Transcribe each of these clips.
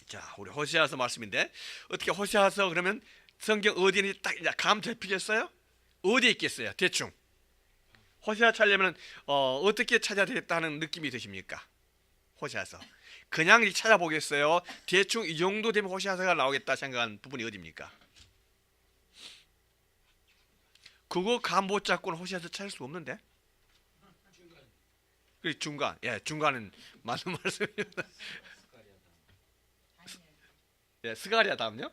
자, 우리 호세아서 말씀인데 어떻게 호세아서 그러면 성경 어디에 딱 감 잡히겠어요? 어디에 있겠어요? 대충 호세아 찾려면 어떻게 찾아야 되겠다는 느낌이 드십니까? 호세아서 그냥 찾아보겠어요? 대충 이 정도 되면 호세아서가 나오겠다 생각한 부분이 어디입니까? 그거 감 못 잡고는 호세아서 찾을 수 없는데. 그 중간, 예, 중간은 맞는 말씀입니다. 예, 스가랴 다음요.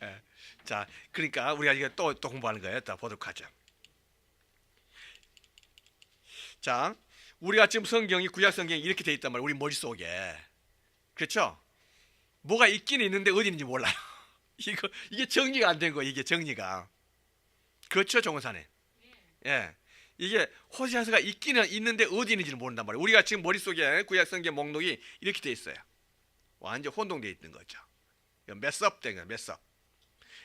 예, 자, 그러니까 우리가 이거 또 공부하는 거예요. 또 보도록 하죠. 자, 우리가 지금 성경이 구약 성경이 이렇게 돼 있단 말이에요. 우리 머릿속에. 그렇죠? 뭐가 있긴 있는데 어디 있는지 몰라요. 이게 정리가 안 된 거예요. 이게 정리가. 그렇죠, 정원사님. 예. 이게 호세아서가 있기는 있는데 어디 있는지를 모른단 말이에요. 우리가 지금 머릿속에 구약 성경 목록이 이렇게 돼 있어요. 완전 혼동되어 있는 거죠. 메스업 된 거예요. 메스업.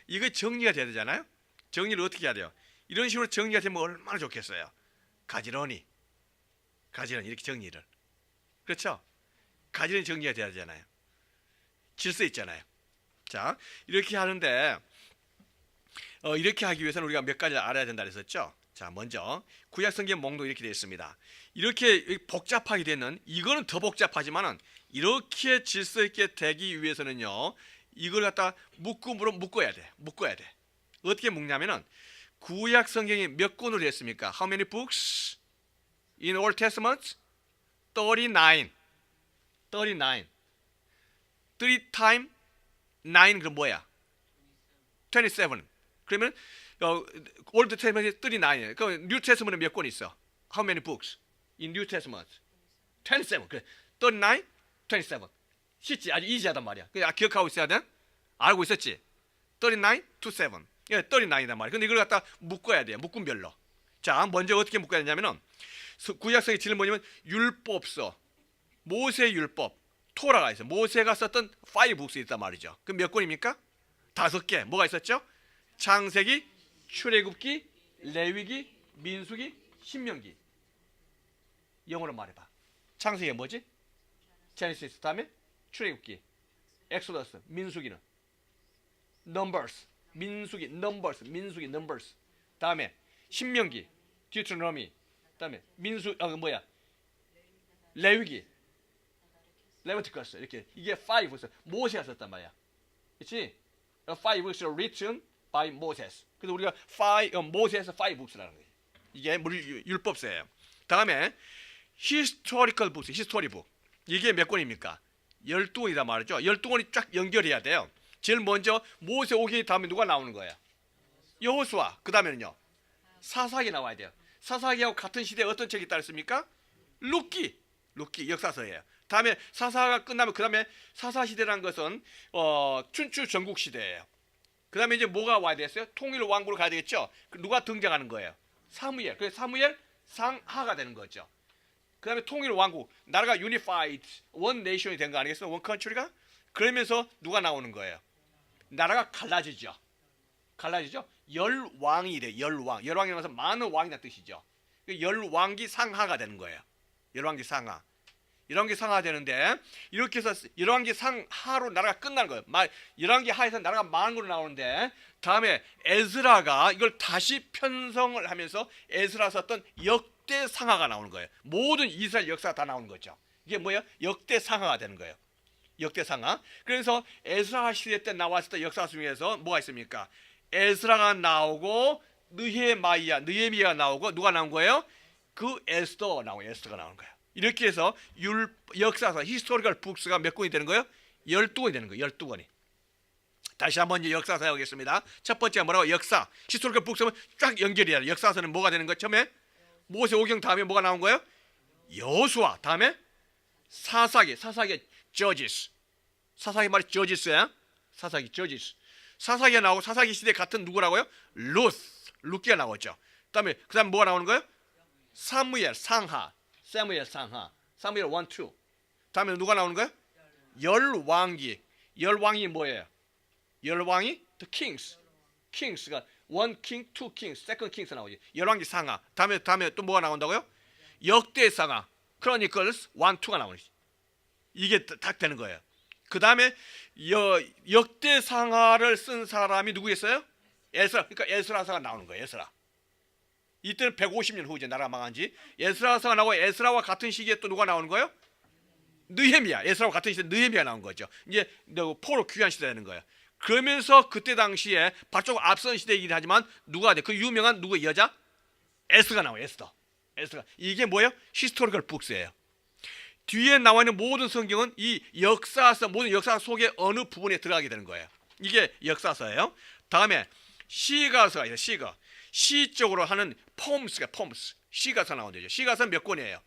이거 정리가 돼야 되잖아요. 정리를 어떻게 해야 돼요? 이런 식으로 정리가 되면 얼마나 좋겠어요. 가지런히 이렇게 정리를. 그렇죠? 가지런히 정리가 돼야 되잖아요. 질서 있잖아요. 자, 이렇게 하는데 이렇게 하기 위해서는 우리가 몇 가지를 알아야 된다 그랬었죠. 자, 먼저 구약성경 목록 이렇게 되어 있습니다. 이렇게 복잡하게 되는, 이거는 더 복잡하지만은 이렇게 질서 있게 되기 위해서는요, 이걸 갖다 묶어야 돼. 어떻게 묶냐면은 구약성경이 몇 권으로 되어 있습니까? How many books in Old Testament? 39. 3 times 9 그 뭐야? 27. 그러면 올드 테스먼트에 39이에요. 그럼 뉴 테스먼트에 몇 권 있어? How many books in New Testament? 27. 그래. 39, 27. 쉽지. 아주 이지하단 말이야. 그냥 기억하고 있어야 돼. 알고 있었지? 39 to 7. 39이단 말이야. 근데 이걸 갖다 묶어야 돼요. 묶음별로. 자, 먼저 어떻게 묶어야 되냐면은 구약성의 질은 뭐냐면 율법서, 모세 율법, 토라가 있어. 모세가 썼던 5 books 있단 말이죠. 그럼 몇 권입니까? 5개. 뭐가 있었죠? 창세기, 출애굽기, 레위기, 민수기, 신명기. 영어로 말해봐. 창세기가 뭐지? 제네시스. 다음에 출애굽기, 엑소더스. 민수기는 넘버스. 민수기, 넘버스. 다음에 신명기, 디우트로노미. 다음에 레위기, 레비티커스. 이렇게 이게 5였어. 모세가 썼단 말이야. 그렇지? 5 books written by Moses. 그래서 우리가 모세에서 5 books라는 거예요. 이게 율법서예요. 다음에 historical books, history book. 이게 몇 권입니까? 12권이란 말이죠. 12권이 쫙 연결해야 돼요. 제일 먼저 모세 오기 다음에 누가 나오는 거예요? 여호수아. 그 다음에는요, 사사기 나와야 돼요. 사사기하고 같은 시대에 어떤 책이 있습니까? 룻기 역사서예요. 다음에 사사가 끝나면 그 다음에 사사시대라는 것은 춘추 전국 시대예요. 그 다음에 이제 뭐가 와야 되겠어요? 통일 왕국으로 가야 되겠죠. 누가 등장하는 거예요? 사무엘. 그래서 사무엘 상하가 되는 거죠. 그 다음에 통일 왕국, 나라가 유니파이드 원 네이션이 된 거 아니겠어요? 원 컨트리가? 그러면서 누가 나오는 거예요? 나라가 갈라지죠. 열왕이 돼. 열왕이라면서 많은 왕이라는 뜻이죠. 열왕기 상하가 되는 거예요. 열왕기 상하 되는데, 이렇게 해서 열왕기 상하로 나라가 끝나는 거예요. 열왕기 하에서 나라가 많은 걸로 나오는데, 다음에 에스라가 이걸 다시 편성을 하면서 에스라 썼던 역대 상하가 나오는 거예요. 모든 이스라엘 역사가 다 나오는 거죠. 이게 뭐예요? 역대 상하가 되는 거예요. 역대 상하. 그래서 에스라 시대 때 나왔을 때 역사 중에서 뭐가 있습니까? 에스라가 나오고 느헤미야가 나오고 누가 나온 거예요? 그 에스더가 나오는 거예요. 이렇게 해서 역사서 히스토리컬 북스가 몇 권이 되는 거예요? 12권이 되는 거예요. 12권이. 다시 한번 이제 역사서 해보겠습니다. 첫 번째가 뭐라고? 역사. 히스토리컬 북스는 쫙 연결이 돼요. 역사서는 뭐가 되는 거예요? 처음에 모세 오경 다음에 뭐가 나온 거예요? 여호수아. 다음에 사사기 저지스. 사사기 말이 저지스야. 사사기가 나오고, 사사기 시대 같은 누구라고요? 룻기가 나오죠. 다음에 그다음 뭐가 나오는 거예요? 사무엘 상하. 사무엘 1, 2. 다음에 누가 나오는 거예요? 열왕이 뭐예요? 열왕이 the kings가 one king, two kings, second kings 나오지. 열왕기 상하. 다음에 또 뭐가 나온다고요? 역대 상하. Chronicles 1, 2가 나오지. 이게 딱 되는 거예요. 그 다음에 역대상하를 쓴 사람이 누구였어요? 에스라. 그러니까 에스라서가 나오는 거예요. 에스라. 이때는 150년 후죠. 나라가 망한 지. 에스라서가 나오고 에스라와 같은 시기에 또 누가 나오는 거예요? 느헤미야. 에스라와 같은 시기에 느헤미야 나온 거죠. 이제 포로 귀환 시대 되는 거예요. 그러면서 그때 당시에 바쪽 앞선 시대이긴 하지만 누가 돼? 그 유명한 누구 여자? 에스가 나와요. 에스가. 이게 뭐예요? 히스토리컬 북스예요. 뒤에 나와 있는 모든 성경은 이 역사서, 모든 역사 속에 어느 부분에 들어가게 되는 거예요. 이게 역사서예요. 다음에 시가서가 있어요. 시가. 시적으로 하는 폼스. 시가서 나오죠. 시가서 몇 권이에요?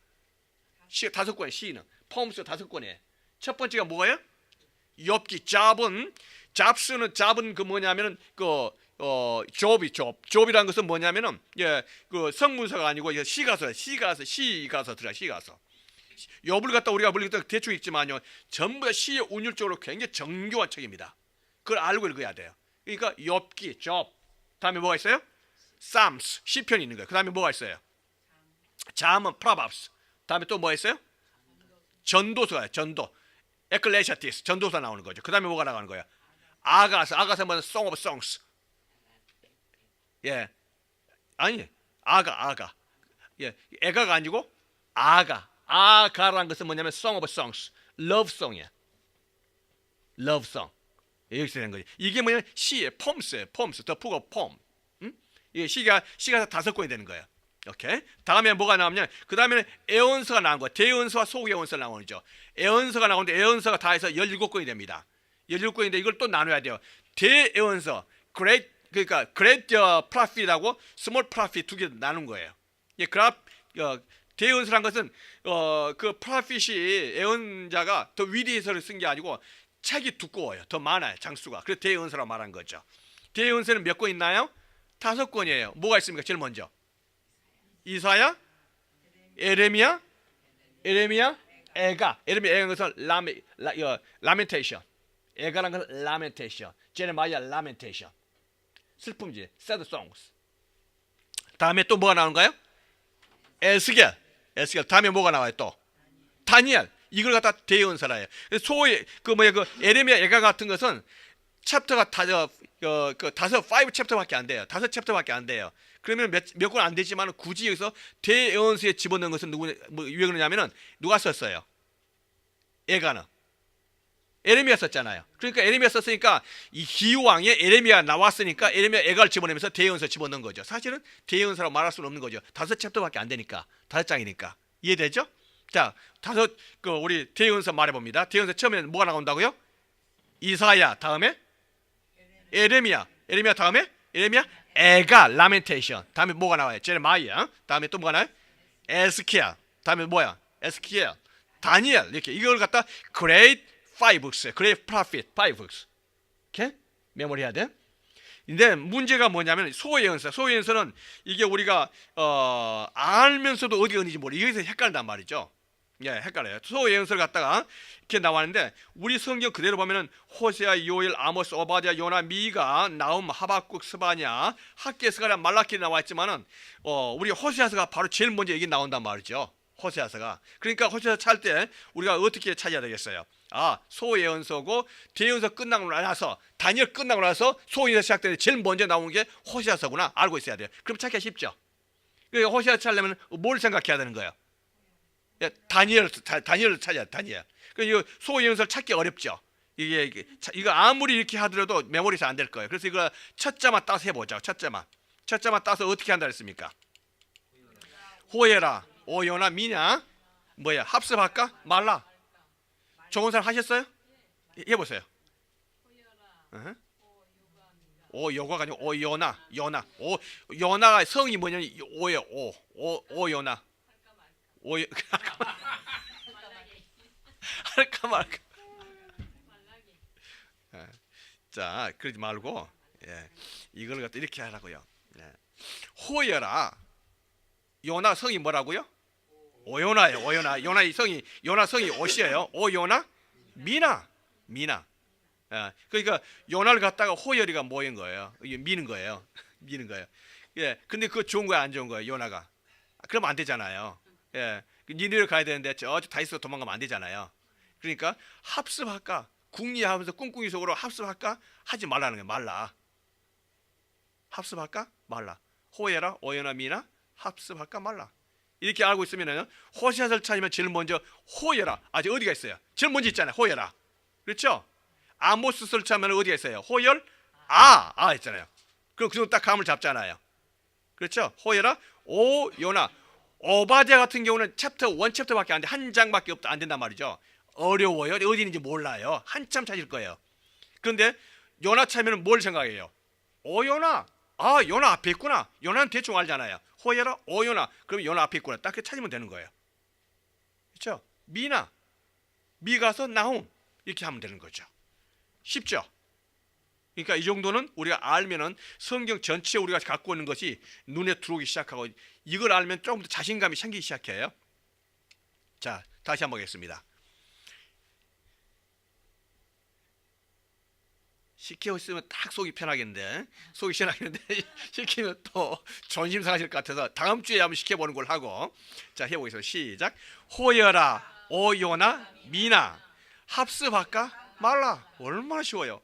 시 5권. 시는 폼스 5권이에요. 첫 번째가 뭐예요? 욥기. 잡은 그 뭐냐면은 욥이라는 것은 뭐냐면은 그 성문서가 아니고 시가서 들어가. 시가서. 욥을 갖다 우리가 물리 대충 읽지만요, 전부 다 시의 운율적으로 굉장히 정교한 책입니다. 그걸 알고 읽어야 돼요. 그러니까 욥기, 다음에 뭐가 있어요? Psalms, 시편이 있는 거예요. 그 다음에 뭐가 있어요? 잠언, Proverbs. 다음에 또 뭐가 있어요? 전도서예요. 전도, Ecclesiastes, 전도서 나오는 거죠. 그 다음에 뭐가 나가는 거예요? 아가서 뭐는 Song of Songs. 예, 아니 아가. 예, 애가가 아니고 아가라는 것은 뭐냐면 Song of Songs, Love Song이야. Love Song. 여기서 되는 거지. 이게 뭐냐면 시의 폼스예요. 폼스, The Book of Poem. 이게 시가 5권이 되는 거예요. 오케이. 다음에 뭐가 나오냐면 그 다음에는 애언서가 나온 거예요. 대언서와 소개언서 나오죠. 애언서가 나오는데 애언서가 다 해서 17권이 됩니다. 17권인데 이걸 또 나눠야 돼요. 대애언서, Great Prophet하고 Small Prophet 두 개 나눈 거예요. 대언서란 것은 그 프로핏이 애언자가 더 위대해서를 쓴 게 아니고 책이 두꺼워요. 더 많아요. 장수가. 그래서 대언서라고 말한 거죠. 대언서는 몇 권 있나요? 5권이에요. 뭐가 있습니까? 제일 먼저 이사야, 에레미야, 애가. 에레미야는 것은 라멘테이션. 애가라는 것은 라멘테이션. 제레마야 라멘테이션. 슬픔지. sad songs. 다음에 또 뭐가 나오는가요? 에스겔. 다음에 뭐가 나와요? 또 다니엘. 이걸 갖다 대언서라 해요. 소위 그 에레미야, 애가 같은 것은 챕터가 5 챕터밖에 안 돼요. 5 챕터밖에 안 돼요. 그러면 몇 권 안 되지만 굳이 여기서 대언서에 집어넣은 것은 왜 그러냐면은 누가 썼어요? 애가는 에레미야 썼잖아요. 그러니까 에레미야 썼으니까 이 기왕에 에레미야 나왔으니까 에레미야 애가를 집어내면서 대언서 집어넣은 거죠. 사실은 대언서라고 말할 수는 없는 거죠. 5 챕터밖에 안 되니까. 5장이니까. 이해되죠? 자, 우리 대언서 말해봅니다. 대언서 처음에는 뭐가 나온다고요? 이사야. 다음에 에레미야 다음에 애가 라멘테이션. 다음에 뭐가 나와요? 제레마이야. 다음에 또 뭐가 나와요? 에스키야. 다음에 뭐야? 에스키엘, 다니엘. 이렇게 이걸 갖다 Great Five Books, Great Prophet Five Books. 이렇게 메모리해야 돼. 근데 문제가 뭐냐면 소예언서는 이게 우리가 알면서도 어디가 어딘지 모르. 여기서 헷갈린단 말이죠. 예, 헷갈려요. 소예언서를 갖다가 이렇게 나왔는데 우리 성경 그대로 보면은 호세아, 요엘, 아모스, 오바댜, 요나, 미가, 나움, 하박국, 스바냐, 학개서가, 말라키 나와 있지만은 우리 호세아서가 바로 제일 먼저 여기 나온단 말이죠. 호세아서가. 그러니까 호세아서 찾을 때 우리가 어떻게 찾아야 되겠어요? 소예언서고 대언서 끝나고 나서 다니엘 끝나고 나서 소예언서 시작되는데 제일 먼저 나온 게 호세아서구나 알고 있어야 돼요. 그럼 찾기가 쉽죠. 그러니까 호세아서 찾으려면 뭘 생각해야 되는 거예요? 다니엘을 찾아야 돼. 다니엘. 그러니까 소예언서를 찾기 어렵죠. 이거 아무리 이렇게 하더라도 메모리에서 안 될 거예요. 그래서 이거 첫 자만 따서 해보자고. 첫 자만 따서 어떻게 한다 그랬습니까? 호예라, 오요나, 미냐, 합습할까? 말라. 좋은 사람 하셨어요? 해보세요. 오요가 아니고 오요나. 요나가 성이 뭐냐면 오예요. 오요나. 할까 말까. 자, 그러지 말고 이걸 갖다 이렇게 하라고요. 호여라. 요나 성이 뭐라고요? 오요나예요. 요나 성이 옷이에요. 오요나 미나. 그러니까 요나를 갖다가 호열이가 뭐인 거예요? 미는 거예요. 예, 근데 그거 좋은 거야, 안 좋은 거예요? 요나가. 그러면 안 되잖아요. 예, 니네를 가야 되는데 저 다이스가 도망가면 안 되잖아요. 그러니까 합습할까? 궁리하면서 꿍꿍이 속으로 합습할까? 하지 말라는 거예요. 말라. 합습할까? 말라. 호예라, 오요나, 미나 합습할까? 말라. 이렇게 알고 있으면 호세아서를 찾으면 제일 먼저 호예라. 아직 어디가 있어요? 제일 먼저 있잖아요. 호예라. 그렇죠? 아모스서를 찾으면 어디가 있어요? 호열, 있잖아요. 그럼 그 정도 딱 감을 잡잖아요. 그렇죠? 호예라, 오요나. 오바댜 같은 경우는 챕터 1 챕터밖에 안 돼. 한 장밖에 안 된단 말이죠. 어려워요. 어디 있는지 몰라요. 한참 찾을 거예요. 그런데 요나 찾으면 뭘 생각해요? 오요나. 요나 앞에 있구나. 요나는 대충 알잖아요. 호예라, 오요나. 그럼 요나 앞에 있구나. 딱 찾으면 되는 거예요. 그렇죠? 미나. 미 가서 나훔. 이렇게 하면 되는 거죠. 쉽죠? 그러니까 이 정도는 우리가 알면은 성경 전체에 우리가 갖고 있는 것이 눈에 들어오기 시작하고, 이걸 알면 조금 더 자신감이 생기기 시작해요. 자, 다시 한번 보겠습니다. 시키고 있으면 딱 속이 편하겠는데, 시키면 또 존심 상하실 것 같아서 다음 주에 한번 시켜보는 걸 하고, 자, 해보겠습니다. 시작. 호여라, 오요나, 미나 합습할까? 말라. 얼마나 쉬워요.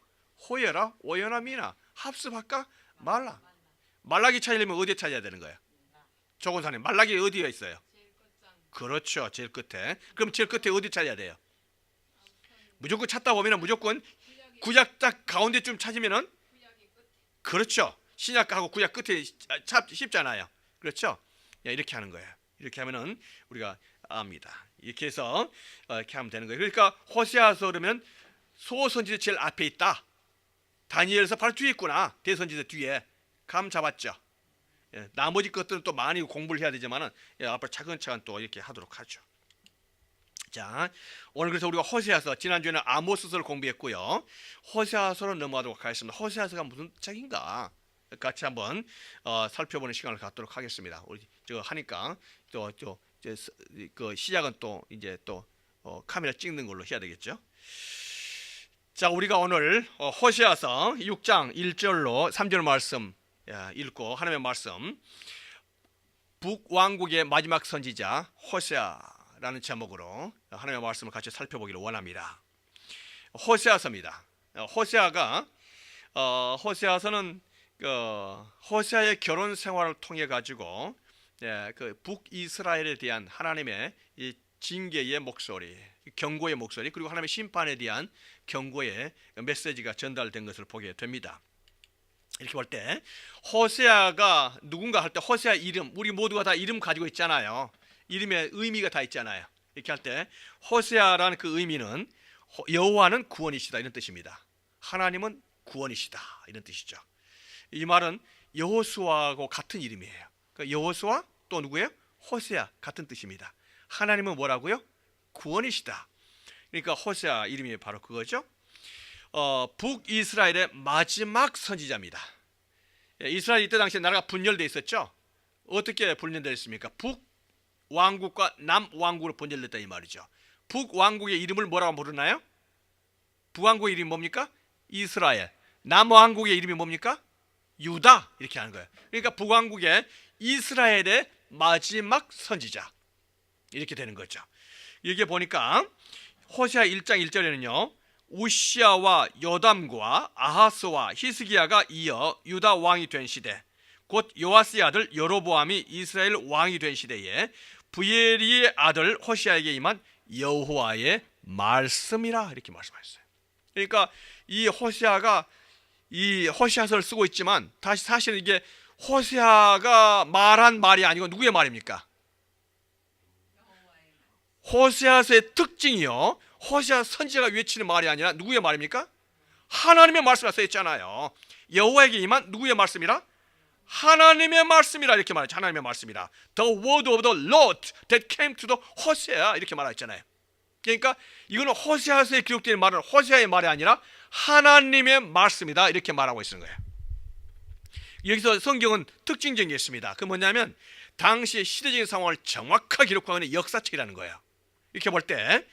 호여라, 오요나, 미나 합습할까? 말라. 말라기 찾으려면 어디에 찾아야 되는 거예요? 조건사님, 말라기 어디에 있어요? 그렇죠, 제일 끝에. 그럼 제일 끝에 어디 찾아야 돼요? 무조건 찾다 보면 무조건 구약 딱 가운데쯤 찾으면은, 그렇죠, 신약하고 구약 끝에 쉽잖아요. 그렇죠? 이렇게 하는 거예요. 이렇게 하면은 우리가 압니다. 이렇게 해서 이렇게 하면 되는 거예요. 그러니까 호세아서 그러면 소선지자 제일 앞에 있다. 다니엘서 바로 뒤에 있구나. 대선지자 뒤에. 감 잡았죠. 나머지 것들은 또 많이 공부를 해야 되지만은 앞으로 차근차근 또 이렇게 하도록 하죠. 자, 오늘 그래서 우리가 호세아서, 지난주에는 아모스서를 공부했고요. 호세아서로 넘어가도록 하겠습니다. 호세아서가 무슨 책인가 같이 한번 살펴보는 시간을 갖도록 하겠습니다. 우리 저 하니까 그 시작은 또 이제 또 카메라 찍는 걸로 해야 되겠죠. 자, 우리가 오늘 호세아서 6장 1절로 3절 말씀 읽고 하나님의 말씀, 북왕국의 마지막 선지자 호세아라는 제목으로 하나님의 말씀을 같이 살펴보기를 원합니다. 호세아서입니다. 호세아서는 호세아의 결혼 생활을 통해 가지고 그 북이스라엘에 대한 하나님의 이 징계의 목소리, 경고의 목소리, 그리고 하나님의 심판에 대한 경고의 메시지가 전달된 것을 보게 됩니다. 이렇게 볼 때 호세아가 누군가 할 때 호세아 이름, 우리 모두가 다 이름 가지고 있잖아요. 이름에 의미가 다 있잖아요. 이렇게 할 때 호세아라는 그 의미는 여호와는 구원이시다 이런 뜻입니다. 하나님은 구원이시다 이런 뜻이죠. 이 말은 여호수아하고 같은 이름이에요. 그러니까 여호수아 또 누구예요? 호세아 같은 뜻입니다. 하나님은 뭐라고요? 구원이시다. 그러니까 호세아 이름이 바로 그거죠. 북이스라엘의 마지막 선지자입니다. 이스라엘 이때 당시에 나라가 분열되어 있었죠. 어떻게 분열되어 있습니까? 북왕국과 남왕국으로 분열됐다 이 말이죠. 북왕국의 이름을 뭐라고 부르나요? 북왕국의 이름이 뭡니까? 이스라엘. 남왕국의 이름이 뭡니까? 유다. 이렇게 하는 거예요. 그러니까 북왕국의 이스라엘의 마지막 선지자 이렇게 되는 거죠. 여기에 보니까 호세아 1장 1절에는요 우시아와 요담과 아하스와 히스기야가 이어 유다 왕이 된 시대, 곧 요아스의 아들 여로보암이 이스라엘 왕이 된 시대에 부엘리의 아들 호시아에게 임한 여호와의 말씀이라 이렇게 말씀하셨어요. 그러니까 이 호시아가 이 호시아서를 쓰고 있지만 다시 사실은 이게 호시아가 말한 말이 아니고 누구의 말입니까? 호세아서의 특징이요, 호세아 선지자가 외치는 말이 아니라 누구의 말입니까? 하나님의 말씀이 써 있잖아요. 여호와에게 임한 누구의 말씀이라? 하나님의 말씀이라 이렇게 말하죠. 하나님의 말씀이라. The word of the Lord that came to the Hosea 이렇게 말했잖아요. 그러니까 이거는 호세아서에 기록된 말은 호세아의 말이 아니라 하나님의 말씀이다 이렇게 말하고 있는 거예요. 여기서 성경은 특징적인 게 있습니다. 그 뭐냐면 당시의 시대적인 상황을 정확하게 기록하는 역사책이라는 거예요. 이렇게 볼 때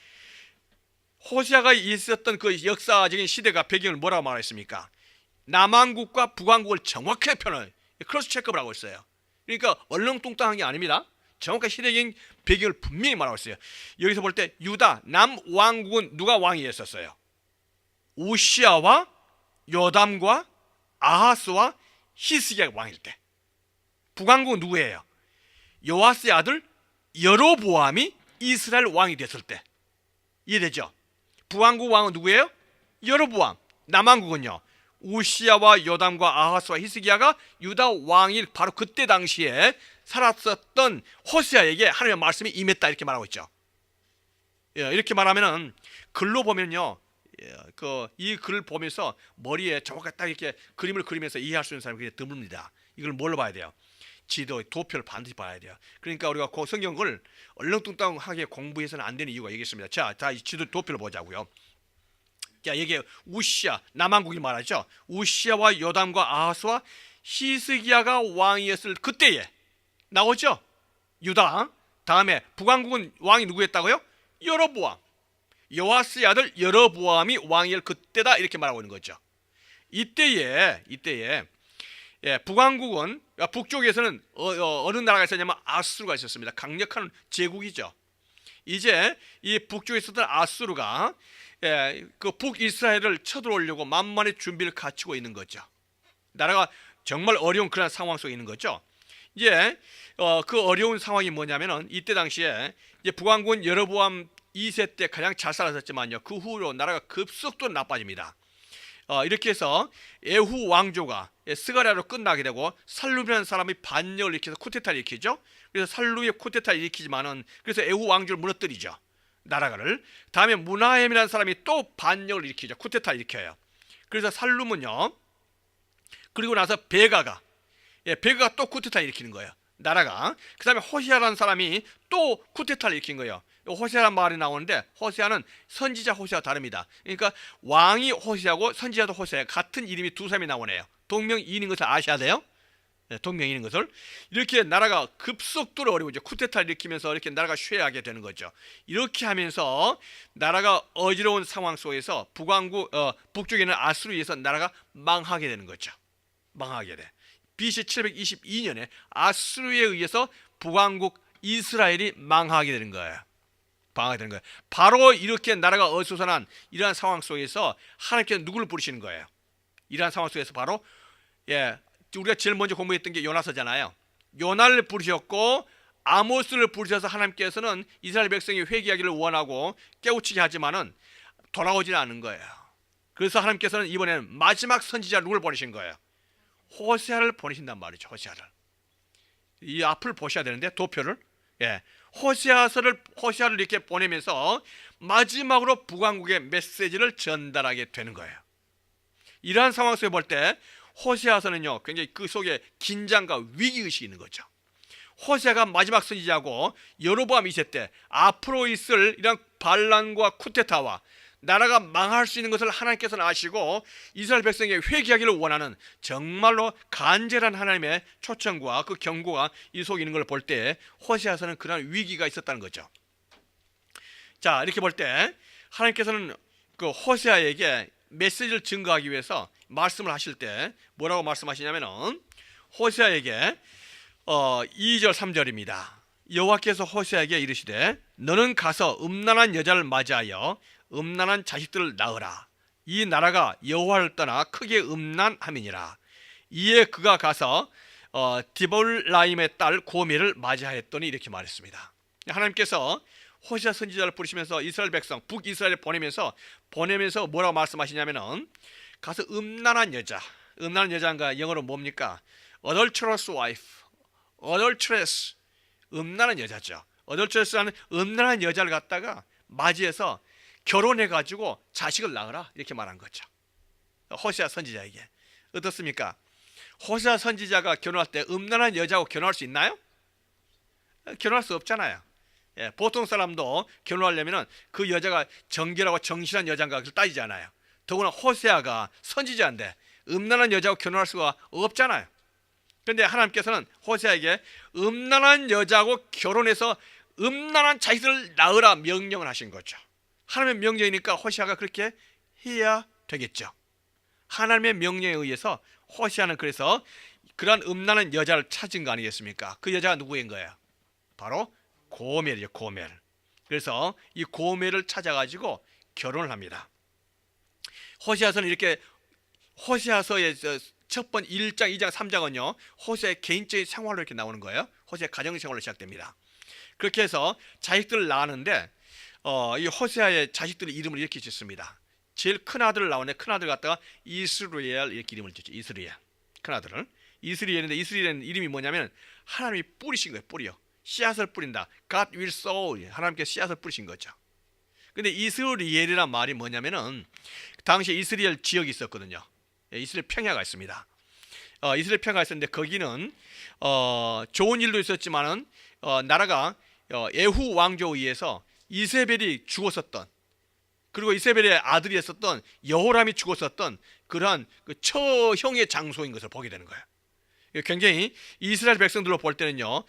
호세아가 있었던 그 역사적인 시대가 배경을 뭐라고 말했습니까? 남왕국과 북왕국을 정확하게 표현을 크로스 체크업을 하고 있어요. 그러니까 얼렁뚱땅한 게 아닙니다. 정확한 시대적인 배경을 분명히 말하고 있어요. 여기서 볼 때 유다 남왕국은 누가 왕이었었어요? 우시아와 요담과 아하스와 히스기야 왕일 때. 북왕국은 누구예요? 요아스의 아들 여로보암이 이스라엘 왕이 됐을 때. 이해되죠? 북왕국 왕은 누구예요? 여로보암. 남왕국은요, 우시아와 요담과 아하스와 히스기야가 유다 왕일 바로 그때 당시에 살았었던 호세아에게 하나님의 말씀이 임했다, 이렇게 말하고 있죠. 이렇게 말하면은 글로 보면요, 이 글을 보면서 머리에 정확하게 딱 이렇게 그림을 그리면서 이해할 수 있는 사람이 굉장히 드뭅니다. 이걸 뭘로 봐야 돼요? 지도, 도표를 반드시 봐야 돼요. 그러니까 우리가 성경을 얼렁뚱땅하게 공부해서는 안 되는 이유가 여기 있습니다. 자, 이 지도, 도표를 보자고요. 자, 여기 우시아, 남왕국이 말하죠. 우시아와 요담과 아하스와 히스기야가 왕이었을 그때에 나오죠. 유다. 다음에 북왕국은 왕이 누구였다고요? 여로보암. 요아스의 아들 여로보암이 왕일 그때다, 이렇게 말하고 있는 거죠. 이때에 북왕국은, 북쪽에서는 어느 나라가 있었냐면 아수르가 있었습니다. 강력한 제국이죠. 이제 이 북쪽에 있었던 아수르가 그 북이스라엘을 쳐들어오려고 만만의 준비를 갖추고 있는 거죠. 나라가 정말 어려운 그런 상황 속에 있는 거죠. 이제 그 어려운 상황이 뭐냐면은 이때 당시에 이제 북왕국은 여로보암 2세 때 가장 잘 살았었지만요, 그 후로 나라가 급속도로 나빠집니다. 이렇게 해서 에후 왕조가 스가랴로 끝나게 되고 살루라는 사람이 반역을 일으켜서 쿠데타를 일으키죠. 그래서 살루의 쿠데타를 일으키지만은 그래서 에후 왕조를 무너뜨리죠, 나라가를. 다음에 무나헴이라는 사람이 또 반역을 일으키죠. 쿠데타를 일으켜요. 그래서 살룸은요, 그리고 나서 베가가 또 쿠데타를 일으키는 거예요, 나라가. 그 다음에 호시아라는 사람이 또 쿠데타를 일으킨 거예요. 호세아라는 말이 나오는데 호세아는 선지자 호세아와 다릅니다. 그러니까 왕이 호세아고 선지자도 호세아, 같은 이름이 두 사람이 나오네요. 동명이인인 것을 아셔야 돼요. 동명이인인 것을. 이렇게 나라가 급속도로 어려워져 쿠데타를 일으키면서 이렇게 나라가 쇠하게 되는 거죠. 이렇게 하면서 나라가 어지러운 상황 속에서 북왕국 북쪽에 있는 아수르에 의해서 나라가 망하게 되는 거죠. 망하게 돼. BC 722년에 아수르에 의해서 북왕국 이스라엘이 망하게 되는 거예요. 망하게 되는 거예요. 바로 이렇게 나라가 어수선한 이러한 상황 속에서 하나님께서 누구를 부르시는 거예요? 이러한 상황 속에서 바로 우리가 제일 먼저 공부했던 게 요나서잖아요. 요나를 부르셨고 아모스를 부르셔서 하나님께서는 이스라엘 백성이 회개하기를 원하고 깨우치게 하지만은 돌아오지 않은 거예요. 그래서 하나님께서는 이번에는 마지막 선지자 누굴 보내신 거예요? 호세아를 보내신단 말이죠. 호세아를. 이 앞을 보셔야 되는데, 도표를. 호세아를 이렇게 보내면서 마지막으로 북왕국의 메시지를 전달하게 되는 거예요. 이러한 상황 속에 볼 때 호세아서는요, 굉장히 그 속에 긴장과 위기의식이 있는 거죠. 호세아가 마지막 선지자고 여로보암 2세 때 앞으로 있을 이런 반란과 쿠데타와 나라가 망할 수 있는 것을 하나님께서는 아시고 이스라엘 백성이 회개하기를 원하는 정말로 간절한 하나님의 초청과 그 경고가 이 속에 있는 걸 볼 때 호세아서는 그런 위기가 있었다는 거죠. 자, 이렇게 볼 때 하나님께서는 그 호세아에게 메시지를 증거하기 위해서 말씀을 하실 때 뭐라고 말씀하시냐면은 호세아에게 2절 3절입니다. 여호와께서 호세아에게 이르시되 너는 가서 음란한 여자를 맞이하여 음란한 자식들을 낳으라. 이 나라가 여호와를 떠나 크게 음란함이니라. 이에 그가 가서 디볼라임의 딸 고멜을 맞이하였더니 이렇게 말했습니다. 하나님께서 호세아 선지자를 부르시면서 이스라엘 백성 북이스라엘에 보내면서 뭐라고 말씀하시냐면은 가서 음란한 여자인가 영어로 뭡니까? adulterous wife, adulteress, 음란한 여자죠. adulteress라는 음란한 여자를 갖다가 맞이해서 결혼해가지고 자식을 낳으라, 이렇게 말한 거죠. 호세아 선지자에게. 어떻습니까? 호세아 선지자가 결혼할 때 음란한 여자하고 결혼할 수 있나요? 결혼할 수 없잖아요. 보통 사람도 결혼하려면 그 여자가 정결하고 정실한 여자인가 그걸 따지잖아요. 더구나 호세아가 선지자인데 음란한 여자하고 결혼할 수가 없잖아요. 그런데 하나님께서는 호세아에게 음란한 여자하고 결혼해서 음란한 자식을 낳으라 명령을 하신 거죠. 하나님의 명령이니까 호세아가 그렇게 해야 되겠죠. 하나님의 명령에 의해서 호세아는 그래서 그러한 음란한 여자를 찾은 거 아니겠습니까? 그 여자가 누구인 거예요? 바로 고멜이죠. 고멜. 그래서 이 고멜을 찾아가지고 결혼을 합니다. 호세아서는 이렇게 호세아서의 첫 번 1장, 2장, 3장은요 호세의 개인적인 생활로 이렇게 나오는 거예요. 호세의 가정생활로 시작됩니다. 그렇게 해서 자식들을 낳았는데 이 호세아의 자식들의 이름을 이렇게 짓습니다. 제일 큰 아들을 낳았는데 큰 아들 갖다가 이스라엘 이렇게 이름을 짓죠. 이스라엘. 큰 아들을 이스라엘인데 이스라엘은 이름이 뭐냐면 하나님이 뿌리신 거예요. 뿌리요. 씨앗을 뿌린다. God will sow. 하나님께서 씨앗을 뿌리신 거죠. 근데 이스라엘이란 말이 뭐냐면은 당시에 이스라엘 지역이 있었거든요. 이스라엘 평야가 있습니다. 이스라엘 평야가 있었는데 거기는 좋은 일도 있었지만은 나라가 예후 왕조에 의해서 이세벨이 죽었었던, 그리고 이세벨의 아들이었었던 여호람이 죽었었던 그러한 그 처형의 장소인 것을 보게 되는 거예요. 굉장히 이스라엘 백성들로 볼 때는요,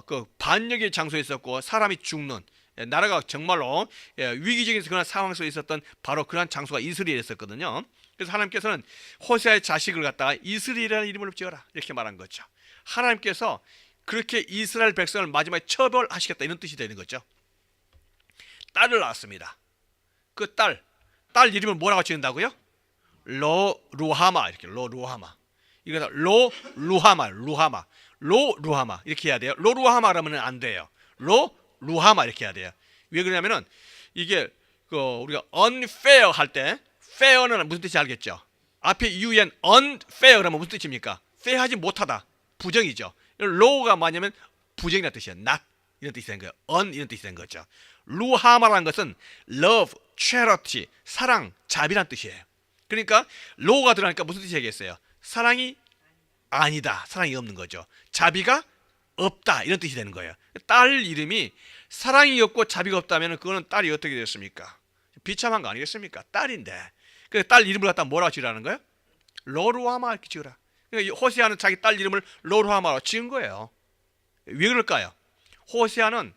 그 반역의 장소에 있었고 사람이 죽는, 나라가 정말로 위기적인 그런 상황 속에 있었던 바로 그러한 장소가 이스라엘이었거든요. 그래서 하나님께서는 호세아의 자식을 갖다가 이스라엘이라는 이름을 지어라 이렇게 말한 거죠. 하나님께서 그렇게 이스라엘 백성을 마지막에 처벌하시겠다 이런 뜻이 되는 거죠. 딸을 낳았습니다. 그 딸 이름을 뭐라고 지은다고요? 로루하마. 이렇게 로루하마. 이거 로루하마 이렇게 해야 돼요. 로루하마라면 안 돼요. 로루하마 이렇게 해야 돼요. 왜 그러냐면은 이게 우리가 unfair 할 때 fair는 무슨 뜻인지 알겠죠? 앞에 un unfair라면 무슨 뜻입니까? fair하지 못하다, 부정이죠. low가 뭐냐면 부정이라는 뜻이에요. not 이런 뜻이 된 거예요. un 이런 뜻이 된 거죠. 루하마라는 것은 love, charity, 사랑, 자비란 뜻이에요. 그러니까 low가 들어가니까 무슨 뜻이겠어요? 사랑이 아니다, 사랑이 없는 거죠. 자비가 없다 이런 뜻이 되는 거예요. 딸 이름이 사랑이 없고 자비가 없다면 그거는 딸이 어떻게 됐습니까? 비참한 거 아니겠습니까? 딸인데. 그래서 딸 이름을 갖다 뭐라고 지으라는 거예요? 로루하마 이렇게 지으라. 그러니까 호세아는 자기 딸 이름을 로루하마로 지은 거예요. 왜 그럴까요? 호세아는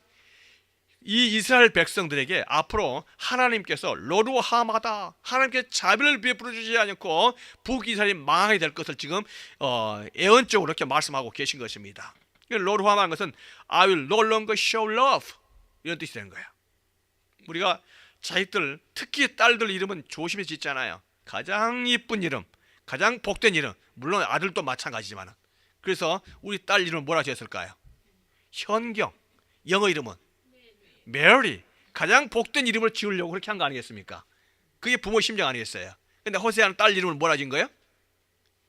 이 이스라엘 백성들에게 앞으로 하나님께서 로루하마다, 하나님께서 자비를 베풀어 주지 않고 북이스라엘이 망하게 될 것을 지금 예언적으로 이렇게 말씀하고 계신 것입니다. 로루하마는 것은 I will no longer show love 이런 뜻이 되는 거예요. 우리가 자식들, 특히 딸들 이름은 조심해서 짓잖아요. 가장 이쁜 이름, 가장 복된 이름, 물론 아들도 마찬가지지만, 그래서 우리 딸 이름을 뭐라 지었을까요? 현경. 영어 이름은 메리. 가장 복된 이름을 지으려고 그렇게 한 거 아니겠습니까? 그게 부모 심정 아니겠어요? 근데 호세아는 딸 이름을 뭐라 지은 거예요?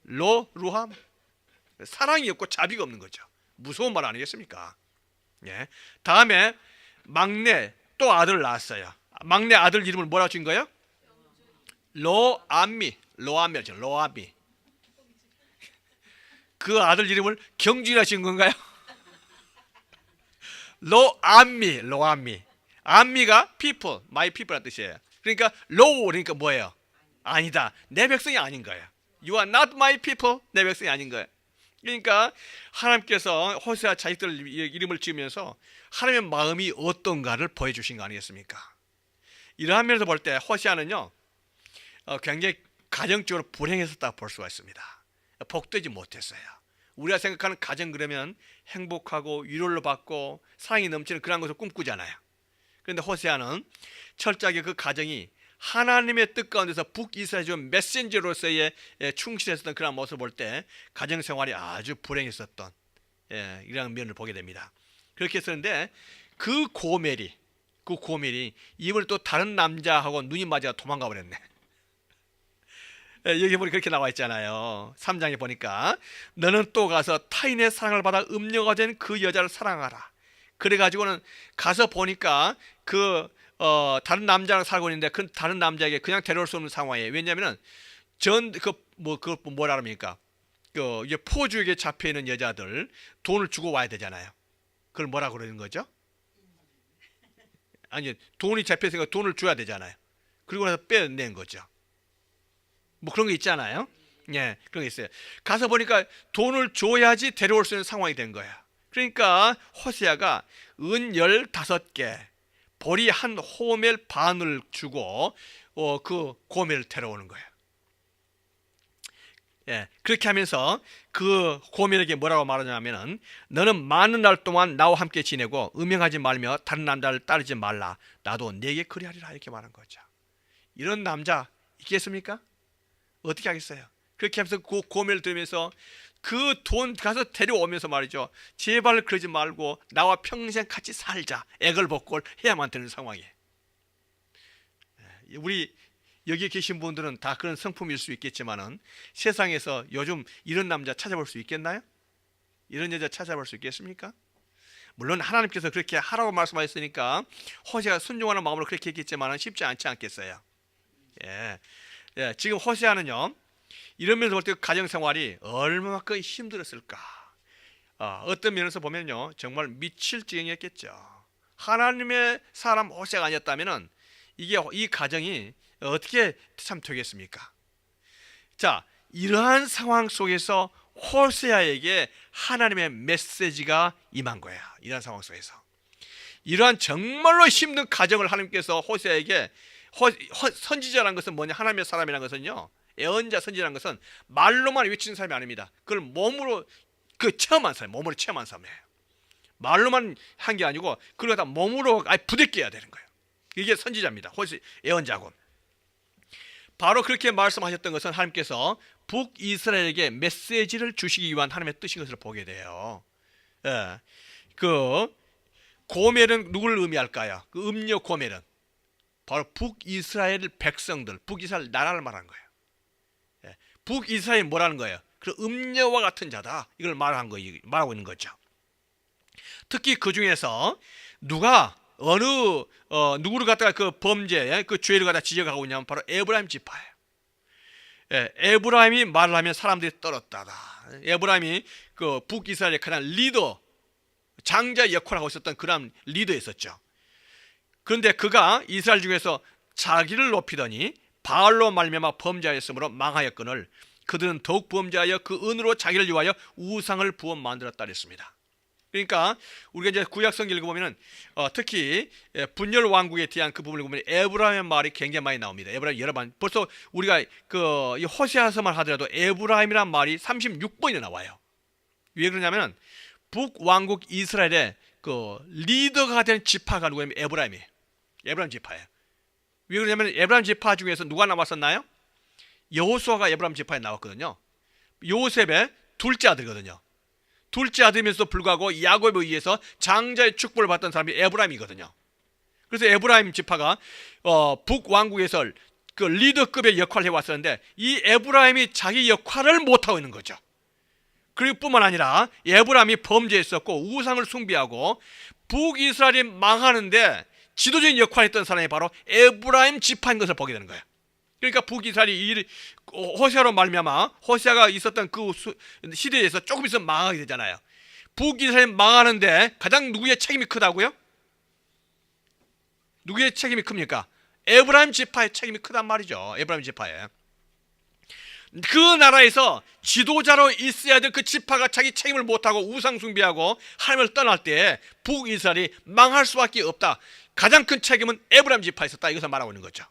로루함. 사랑이 없고 자비가 없는 거죠. 무서운 말 아니겠습니까? 예. 다음에 막내 또 아들을 낳았어요. 막내 아들 이름을 뭐라고 지은 거예요? 로암미. 그 아들 이름을 경주라 지은 건가요? 로암미. 암미가 people, my people라는 뜻이에요. 그러니까 그러니까 뭐예요? 아니다, 내 백성이 아닌 거예요. You are not my people, 내 백성이 아닌 거예요. 그러니까 하나님께서 호세아 자식들 이름을 지으면서 하나님의 마음이 어떤가를 보여주신 거 아니겠습니까? 이러한 면에서 볼 때 호세아는요 굉장히 가정적으로 불행했었다고 볼 수가 있습니다. 복되지 못했어요. 우리가 생각하는 가정 그러면 행복하고 위로를 받고 사랑이 넘치는 그런 것을 꿈꾸잖아요. 그런데 호세아는 철저하게 그 가정이 하나님의 뜻 가운데서 북이스라엘 중 메신저로서의 충실했었던 그런 모습을 볼 때 가정생활이 아주 불행했었던 이런 면을 보게 됩니다. 그렇게 했었는데 그 고멜이 이번에 또 다른 남자하고 눈이 맞아 도망가 버렸네. 여기 보니 그렇게 나와 있잖아요. 3장에 보니까 너는 또 가서 타인의 사랑을 받아 음녀가 된 그 여자를 사랑하라. 그래가지고는 가서 보니까 다른 남자랑 살고 있는데 그 다른 남자에게 그냥 데려올 수 없는 상황이에요. 왜냐하면은 뭐라 합니까? 이제 포주에게 잡혀 있는 여자들 돈을 주고 와야 되잖아요. 그걸 뭐라 그러는 거죠? 아니, 돈이 잡혀 있으니까 돈을 줘야 되잖아요. 그리고 나서 빼낸 거죠. 뭐 그런 거 있잖아요. 예, 그런 게 있어요. 가서 보니까 돈을 줘야지 데려올 수 있는 상황이 된 거야. 그러니까 호세아가 은 15개, 보리 한 호멜 반을 주고 그 고멜을 데려오는 거예요. 예, 그렇게 하면서 그 고멜에게 뭐라고 말하냐면은 너는 많은 날 동안 나와 함께 지내고 음행하지 말며 다른 남자를 따르지 말라. 나도 네게 그리하리라 이렇게 말한 거죠. 이런 남자 있겠습니까? 어떻게 하겠어요? 그렇게 하면서 그 고매를 들으면서 그 돈 가서 데려오면서 말이죠. 제발 그러지 말고 나와 평생 같이 살자. 애걸복걸 해야만 되는 상황이에요. 우리 여기 계신 분들은 다 그런 성품일 수 있겠지만은 세상에서 요즘 이런 남자 찾아볼 수 있겠나요? 이런 여자 찾아볼 수 있겠습니까? 물론 하나님께서 그렇게 하라고 말씀하셨으니까 호세아가 순종하는 마음으로 그렇게 했겠지만은 쉽지 않지 않겠어요. 예. 예, 지금 호세아는요 이러면서 볼 때 가정생활이 얼마만큼 힘들었을까. 어떤 면에서 보면요 정말 미칠 지경이었겠죠. 하나님의 사람 호세아가 아니었다면은 이게 이 가정이 어떻게 참 되겠습니까? 자, 이러한 상황 속에서 호세아에게 하나님의 메시지가 임한 거야. 이러한 상황 속에서 이러한 정말로 힘든 가정을 하나님께서 호세아에게 선지자라는 것은 뭐냐? 하나님의 사람이라는 것은요 예언자 선지자라는 것은 말로만 외치는 사람이 아닙니다. 그걸 몸으로 체험한 사람, 몸으로 체험한 사람이에요. 말로만 한 게 아니고 그걸 다 몸으로 부대껴야 되는 거예요. 이게 선지자입니다. 예언자고. 바로 그렇게 말씀하셨던 것은 하나님께서 북이스라엘에게 메시지를 주시기 위한 하나님의 뜻인 것을 보게 돼요. 예. 그 고멜은 누구를 의미할까요? 그 음료 고멜은 바로 북이스라엘 백성들, 북이스라엘 나라를 말하는 거예요. 예. 북이스라엘이 뭐라는 거예요? 그 음녀와 같은 자다. 이걸 말하고 있는 거죠. 특히 그 중에서 누가 누구를 갖다가 그 범죄, 그 죄를 갖다 지적하고 있냐면 바로 에브라임 지파예요. 예, 에브라임이 말을 하면 사람들이 떨었다다. 에브라임이 그 북이스라엘의 가장 리더, 장자 역할을 하고 있었던 그런 리더였었죠. 그런데 그가 이스라엘 중에서 자기를 높이더니 바알로 말미암아 범죄하였으므로 망하였거늘 그들은 더욱 범죄하여 그 은으로 자기를 위하여 우상을 부어 만들었다 그랬습니다. 그러니까 우리가 이제 구약 성경 읽어보면은 특히 분열 왕국에 대한 그 부분을 보면 에브라임의 말이 굉장히 많이 나옵니다. 에브라임 여러 번 벌써 우리가 이 호세아서만 하더라도 에브라임이란 말이 36번이나 나와요. 왜 그러냐면 북왕국 이스라엘의 그 리더가 된 지파가 누구냐면 에브라임이에요. 에브라임 지파예요. 왜 그러냐면 에브라임 지파 중에서 누가 남았었나요? 여호수아가 에브라임 지파에 나왔거든요. 요셉의 둘째 아들이거든요. 둘째 아들이면서도 불구하고 야곱에 의해서 장자의 축복을 받던 사람이 에브라임이거든요. 그래서 에브라임 지파가 북왕국에서 그 리더급의 역할을 해왔었는데 이 에브라임이 자기 역할을 못하고 있는 거죠. 그리고 뿐만 아니라 에브라임이 범죄했었고 우상을 숭배하고 북이스라엘이 망하는데 지도적인 역할을 했던 사람이 바로 에브라임 지파인 것을 보게 되는 거예요. 그러니까 북이스라엘이 호세아로 말미암아 호세아가 있었던 그 시대에서 조금 있으면 망하게 되잖아요. 북이스라엘이 망하는데 가장 누구의 책임이 크다고요? 누구의 책임이 큽니까? 에브라임 지파의 책임이 크단 말이죠. 에브라임 지파에. 그 나라에서 지도자로 있어야 될 그 지파가 자기 책임을 못하고 우상 숭배하고 하나님을 떠날 때 북이스라엘이 망할 수밖에 없다. 가장 큰 책임은 에브라임 지파에 있었다. 이것을 말하고 있는 거죠.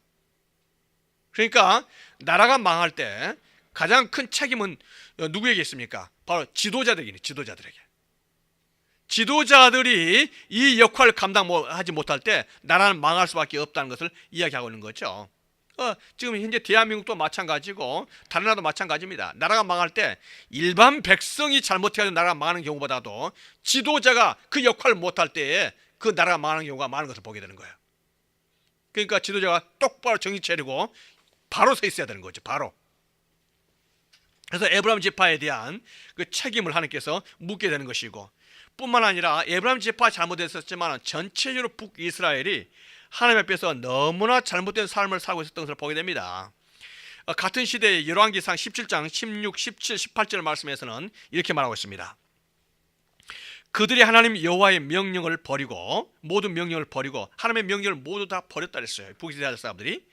그러니까 나라가 망할 때 가장 큰 책임은 누구에게 있습니까? 바로 지도자들에게. 지도자들이 이 역할을 감당하지 못할 때 나라는 망할 수밖에 없다는 것을 이야기하고 있는 거죠. 지금 현재 대한민국도 마찬가지고 다른 나라도 마찬가지입니다. 나라가 망할 때 일반 백성이 잘못해가지고 나라가 망하는 경우보다도 지도자가 그 역할을 못할 때에 그 나라가 망하는 경우가 많은 것을 보게 되는 거예요. 그러니까 지도자가 똑바로 정신 차리고 바로 서 있어야 되는 거죠. 바로. 그래서 에브라임 지파에 대한 그 책임을 하나님께서 묻게 되는 것이고 뿐만 아니라 에브라임 지파 잘못했었지만 전체적으로 북이스라엘이 하나님 앞에서 너무나 잘못된 삶을 살고 있었던 것을 보게 됩니다. 같은 시대의 열왕기상 17장 16, 17, 18절 말씀에서는 이렇게 말하고 있습니다. 그들이 하나님 여호와의 명령을 버리고 모든 명령을 버리고 하나님의 명령을 모두 다 버렸다 그랬어요. 북이스라엘 사람들이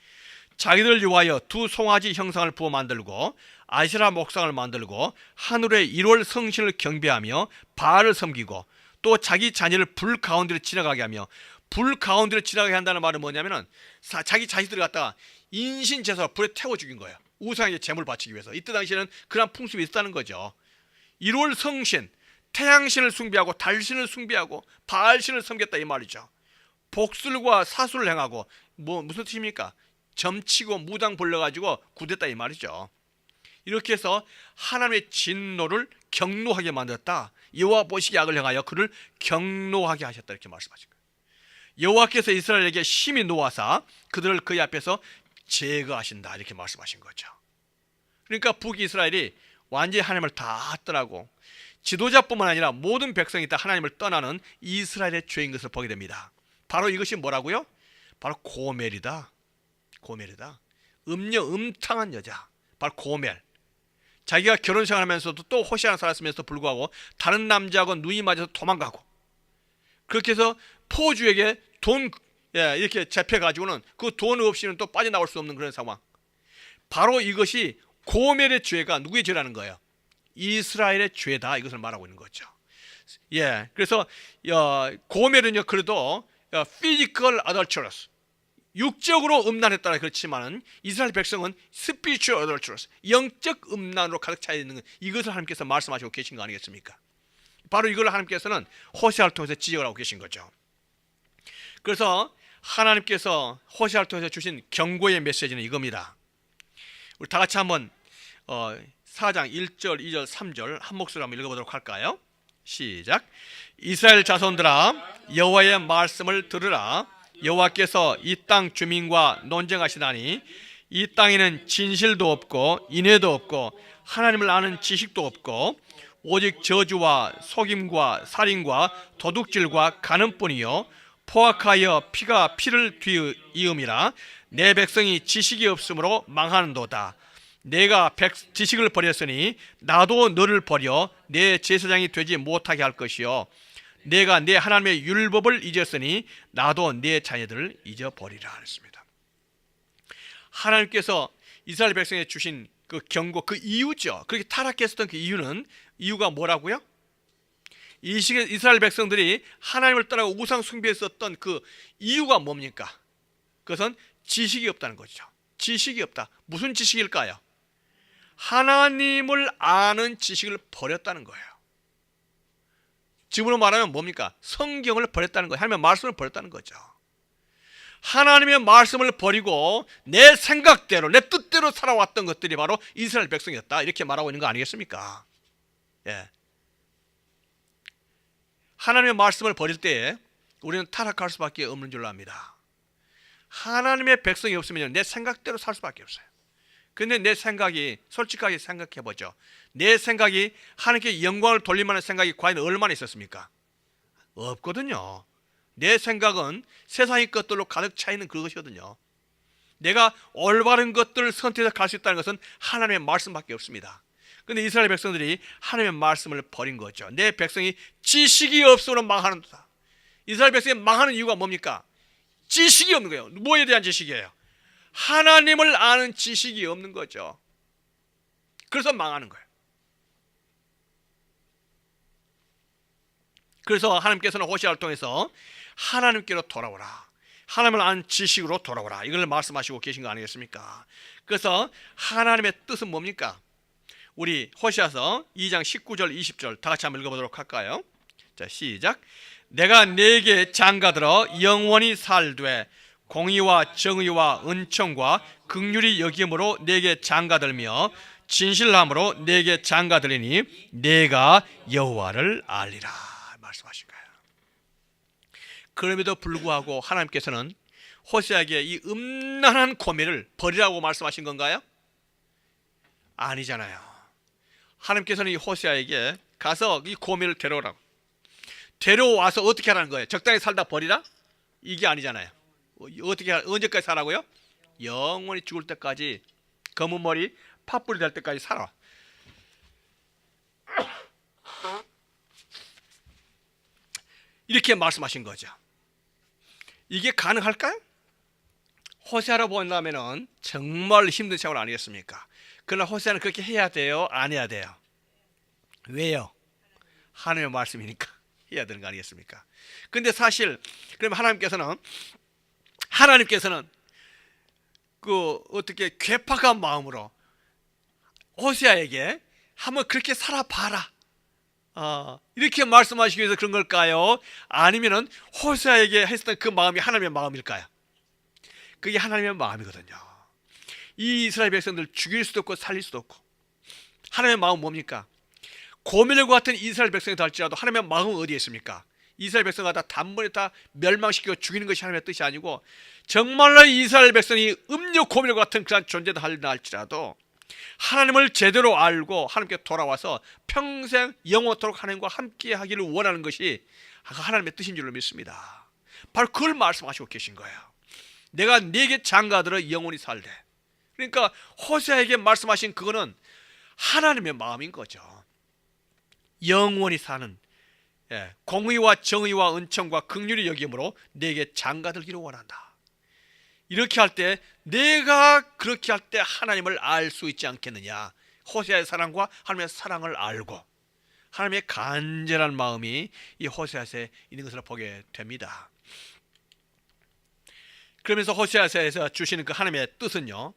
자기들 위하여 두 송아지 형상을 부어 만들고 아세라 목상을 만들고 하늘의 1월 성신을 경배하며 바알을 섬기고 또 자기 자녀를 불 가운데로 지나가게 하며 불 가운데로 지나가게 한다는 말은 뭐냐면은 자기 자식들을 갖다가 인신제사로 불에 태워 죽인 거예요. 우상에게 제물 바치기 위해서. 이때 당시에는 그런 풍습이 있었다는 거죠. 1월 성신, 태양신을 숭배하고 달신을 숭배하고 바알신을 섬겼다 이 말이죠. 복술과 사술을 행하고 무슨 뜻입니까? 점치고 무당 불러가지고 구됐다 이 말이죠. 이렇게 해서 하나님의 진노를 경노하게 만들었다. 여호와 보시기 악을 행하여 그를 경노하게 하셨다 이렇게 말씀하신 거예요. 여호와께서 이스라엘에게 심히 노하사 그들을 그의 앞에서 제거하신다 이렇게 말씀하신 거죠. 그러니까 북이스라엘이 완전히 하나님을 다 떠나고 지도자뿐만 아니라 모든 백성이 다 하나님을 떠나는 이스라엘의 죄인 것을 보게 됩니다. 바로 이것이 뭐라고요? 바로 고멜이다. 고멜이다. 음탕한 여자. 바로 고멜. 자기가 결혼 생활하면서도 또 호시아나 살았으면서 불구하고 다른 남자하고 눈이 맞아서 도망가고, 그렇게 해서 포주에게 돈 이렇게 잡혀가지고는 그 돈 없이는 또 빠져나올 수 없는 그런 상황. 바로 이것이 고멜의 죄가 누구의 죄라는 거예요? 이스라엘의 죄다 이것을 말하고 있는 거죠. 그래서 고멜은요 그래도 physical adulterous, 육적으로 음란했다 그렇지만은 이스라엘 백성은 spiritual adulterous, 영적 음란으로 가득 차 있는 이것을 하나님께서 말씀하시고 계신 거 아니겠습니까? 바로 이걸 하나님께서는 호세아를 통해서 지적을 하고 계신 거죠. 그래서 하나님께서 호세아를 통해서 주신 경고의 메시지는 이겁니다. 우리 다 같이 한번 4장 1절, 2절, 3절 한 목소리로 한번 읽어보도록 할까요? 시작. 이스라엘 자손들아 여호와의 말씀을 들으라. 여호와께서 이 땅 주민과 논쟁하시다니 이 땅에는 진실도 없고 인애도 없고 하나님을 아는 지식도 없고 오직 저주와 속임과 살인과 도둑질과 간음뿐이요 포악하여 피가 피를 뒤이음이라. 내 백성이 지식이 없으므로 망하는도다. 내가 지식을 버렸으니 나도 너를 버려 내 제사장이 되지 못하게 할 것이요 내가 내 하나님의 율법을 잊었으니 나도 내 자녀들을 잊어버리라 했습니다. 하나님께서 이스라엘 백성에 주신 그 경고, 그 이유죠. 그렇게 타락했었던 그 이유가 뭐라고요? 이 시기에 이스라엘 백성들이 하나님을 떠나고 우상 숭배했었던 그 이유가 뭡니까? 그것은 지식이 없다는 거죠. 지식이 없다. 무슨 지식일까요? 하나님을 아는 지식을 버렸다는 거예요. 지금으로 말하면 뭡니까? 성경을 버렸다는 거예요. 하나님의 말씀을 버렸다는 거죠. 하나님의 말씀을 버리고 내 생각대로, 내 뜻대로 살아왔던 것들이 바로 이스라엘 백성이었다. 이렇게 말하고 있는 거 아니겠습니까? 하나님의 말씀을 버릴 때에 우리는 타락할 수밖에 없는 줄로 압니다. 하나님의 백성이 없으면 내 생각대로 살 수밖에 없어요. 근데 내 생각이, 솔직하게 생각해보죠. 내 생각이 하나님께 영광을 돌릴 만한 생각이 과연 얼마나 있었습니까? 없거든요. 내 생각은 세상의 것들로 가득 차 있는 그것이거든요. 내가 올바른 것들을 선택해서 갈 수 있다는 것은 하나님의 말씀밖에 없습니다. 그런데 이스라엘 백성들이 하나님의 말씀을 버린 거죠. 내 백성이 지식이 없으므로 망하는도다. 이스라엘 백성이 망하는 이유가 뭡니까? 지식이 없는 거예요. 뭐에 대한 지식이에요? 하나님을 아는 지식이 없는 거죠. 그래서 망하는 거예요. 그래서 하나님께서는 호시아를 통해서 하나님께로 돌아오라, 하나님을 아는 지식으로 돌아오라, 이걸 말씀하시고 계신 거 아니겠습니까? 그래서 하나님의 뜻은 뭡니까? 우리 호시아서 2장 19절 20절 다 같이 한번 읽어보도록 할까요? 자, 시작. 내가 네게 장가들어 영원히 살되 공의와 정의와 은총과 긍휼이 여김으로 네게 장가들며 진실함으로 네게 장가들리니 내가 여호와를 알리라 말씀하신 거예요. 그럼에도 불구하고 하나님께서는 호세아에게 이 음란한 고멜을 버리라고 말씀하신 건가요? 아니잖아요. 하나님께서는 이 호세아에게 가서 이 고멜을 데려오라고, 데려와서 어떻게 하라는 거예요? 적당히 살다 버리라? 이게 아니잖아요. 어떻게 언제까지 살라고요? 영원히 죽을 때까지, 검은 머리 팥불이 될 때까지 살아. 이렇게 말씀하신 거죠. 이게 가능할까요? 호세아로 본다면은 정말 힘든 생활 아니겠습니까? 그러나 호세아는 그렇게 해야 돼요? 안 해야 돼요? 왜요? 하나님의 말씀이니까 해야 되는 거 아니겠습니까? 근데 사실 그러면 하나님께서는 그 어떻게 괴팍한 마음으로 호세아에게 한번 그렇게 살아봐라, 이렇게 말씀하시기 위해서 그런 걸까요? 아니면은 호세아에게 했었던 그 마음이 하나님의 마음일까요? 그게 하나님의 마음이거든요. 이 이스라엘 백성들 죽일 수도 없고 살릴 수도 없고. 하나님의 마음은 뭡니까? 고멜과 같은 이스라엘 백성이다 할지라도 하나님의 마음은 어디에 있습니까? 이스라엘 백성을 다 단번에 다 멸망시키고 죽이는 것이 하나님의 뜻이 아니고, 정말로 이스라엘 백성이 음료 고멜과 같은 그런 존재다 할지라도 하나님을 제대로 알고 하나님께 돌아와서 평생 영원토록 하나님과 함께 하기를 원하는 것이 하나님의 뜻인 줄로 믿습니다. 바로 그걸 말씀하시고 계신 거예요. 내가 네게 장가들어 영원히 살되. 그러니까 호세아에게 말씀하신 그거는 하나님의 마음인 거죠. 영원히 사는, 공의와 정의와 은총과 긍휼이 여김으로 네게 장가들기를 원한다. 이렇게 할 때, 내가 그렇게 할 때 하나님을 알 수 있지 않겠느냐. 호세아의 사랑과 하나님의 사랑을 알고 하나님의 간절한 마음이 이 호세아서에 있는 것을 보게 됩니다. 그러면서 호세아서에서 주시는 그 하나님의 뜻은요,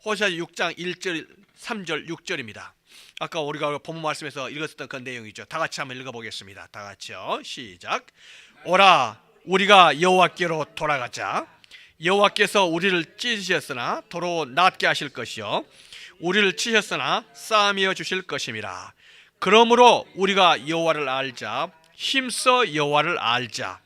호세아 6장 1절, 3절, 6절입니다. 아까 우리가 본문 말씀에서 읽었던 그 내용이죠. 다 같이 한번 읽어보겠습니다. 다 같이요. 시작. 오라, 우리가 여호와께로 돌아가자. 여호와께서 우리를 찢으셨으나 도로 낫게 하실 것이요, 우리를 치셨으나 싸매어 주실 것임이라. 그러므로 우리가 여호와를 알자. 힘써 여호와를 알자.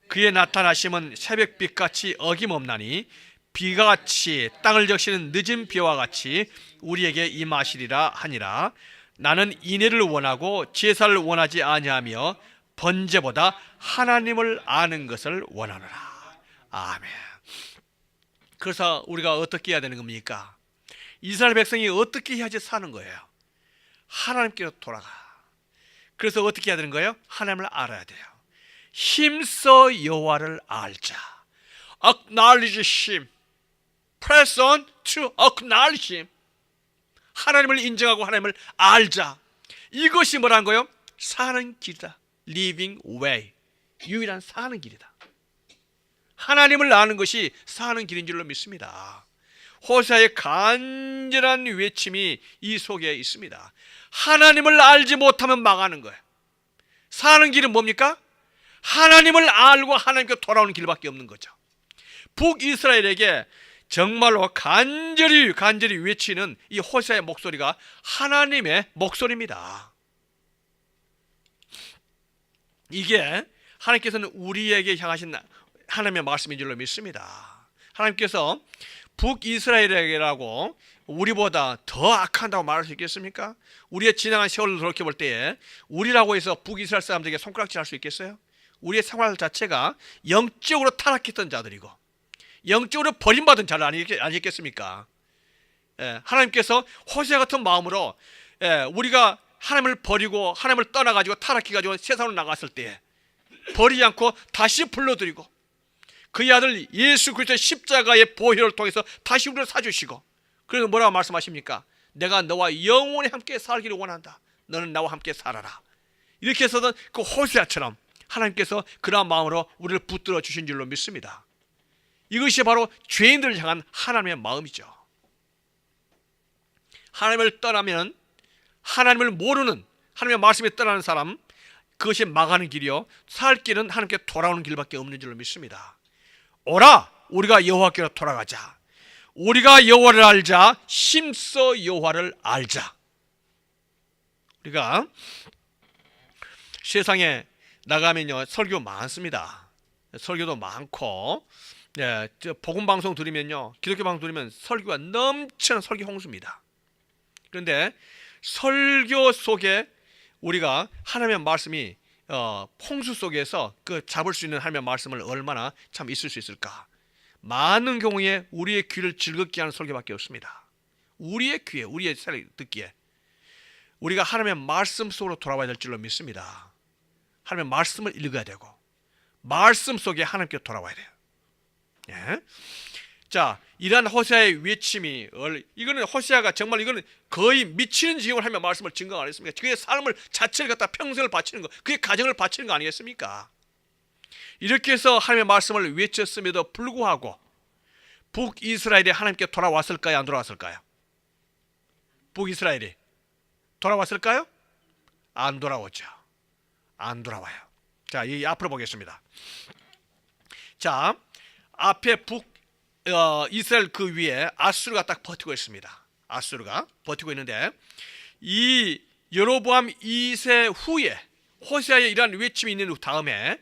그의 나타나심은 새벽빛같이 어김없나니 비가같이 땅을 적시는 늦은 비와 같이 우리에게 임하시리라 하니라. 나는 인애를 원하고 제사를 원하지 아니하며 번제보다 하나님을 아는 것을 원하노라. 아멘. 그래서 우리가 어떻게 해야 되는 겁니까? 이스라엘 백성이 어떻게 해야지 사는 거예요? 하나님께로 돌아가. 그래서 어떻게 해야 되는 거예요? 하나님을 알아야 돼요. 힘써 여호와를 알자. Acknowledge Him. Press on to acknowledge Him. 하나님을 인정하고 하나님을 알자. 이것이 뭐라는 거예요? 사는 길이다. Living way. 유일한 사는 길이다. 하나님을 아는 것이 사는 길인 줄로 믿습니다. 호세아의 간절한 외침이 이 속에 있습니다. 하나님을 알지 못하면 망하는 거예요. 사는 길은 뭡니까? 하나님을 알고 하나님께 돌아오는 길밖에 없는 거죠. 북이스라엘에게 정말로 간절히 외치는 이 호세아의 목소리가 하나님의 목소리입니다. 이게 하나님께서는 우리에게 향하신 하나님의 말씀인 줄로 믿습니다. 하나님께서 북이스라엘에게라고 우리보다 더 악한다고 말할 수 있겠습니까? 우리의 지나간 세월을 돌이켜볼 때에 우리라고 해서 북이스라엘 사람들에게 손가락질 할 수 있겠어요? 우리의 생활 자체가 영적으로 타락했던 자들이고 영적으로 버림받은 자들 아니겠습니까? 하나님께서 호세아 같은 마음으로 우리가 하나님을 버리고 하나님을 떠나가지고 타락해가지고 세상으로 나갔을 때 버리지 않고 다시 불러들이고 그의 아들 예수 그리스도의 십자가의 보혈을 통해서 다시 우리를 사주시고, 그래서 뭐라고 말씀하십니까? 내가 너와 영원히 함께 살기를 원한다. 너는 나와 함께 살아라. 이렇게 해서는 그 호세아처럼 하나님께서 그러한 마음으로 우리를 붙들어 주신 줄로 믿습니다. 이것이 바로 죄인들을 향한 하나님의 마음이죠. 하나님을 떠나면, 하나님을 모르는, 하나님의 말씀에 떠나는 사람, 그것이 망하는 길이요, 살 길은 하나님께 돌아오는 길밖에 없는 줄로 믿습니다. 오라, 우리가 여호와께로 돌아가자. 우리가 여호와를 알자. 힘써 여호와를 알자. 우리가 세상에 나가면요, 설교 많습니다. 설교도 많고, 복음 방송 들으면요, 기독교 방송 들으면 설교가 넘치는 설교 홍수입니다. 그런데 설교 속에 우리가 하나님의 말씀이 홍수 속에서 그 잡을 수 있는 하나님의 말씀을 얼마나 참 있을 수 있을까? 많은 경우에 우리의 귀를 즐겁게 하는 설교밖에 없습니다. 우리의 귀에, 우리의 살이 듣기에 우리가 하나님의 말씀 속으로 돌아와야 될 줄로 믿습니다. 하나님의 말씀을 읽어야 되고 말씀 속에 하나님께 돌아와야 돼요. 예? 자, 이러한 호세아의 외침이, 이거는 호세아가 정말 이거는 거의 미치는 지경을 하며 말씀을 증거 안 했습니까? 그의 삶을 자체를 갖다 평생을 바치는 거, 그의 가정을 바치는 거 아니겠습니까? 이렇게 해서 하나님의 말씀을 외쳤음에도 불구하고 북이스라엘이 하나님께 돌아왔을까요? 안 돌아왔을까요? 북이스라엘이 돌아왔을까요? 안 돌아오죠. 안 돌아와요. 자, 이 앞으로 보겠습니다. 자, 앞에 이스라엘 그 위에 아수르가 딱 버티고 있습니다. 아수르가 버티고 있는데 이 여로보암 2세 후에 호세아의 이러한 외침이 있는 다음에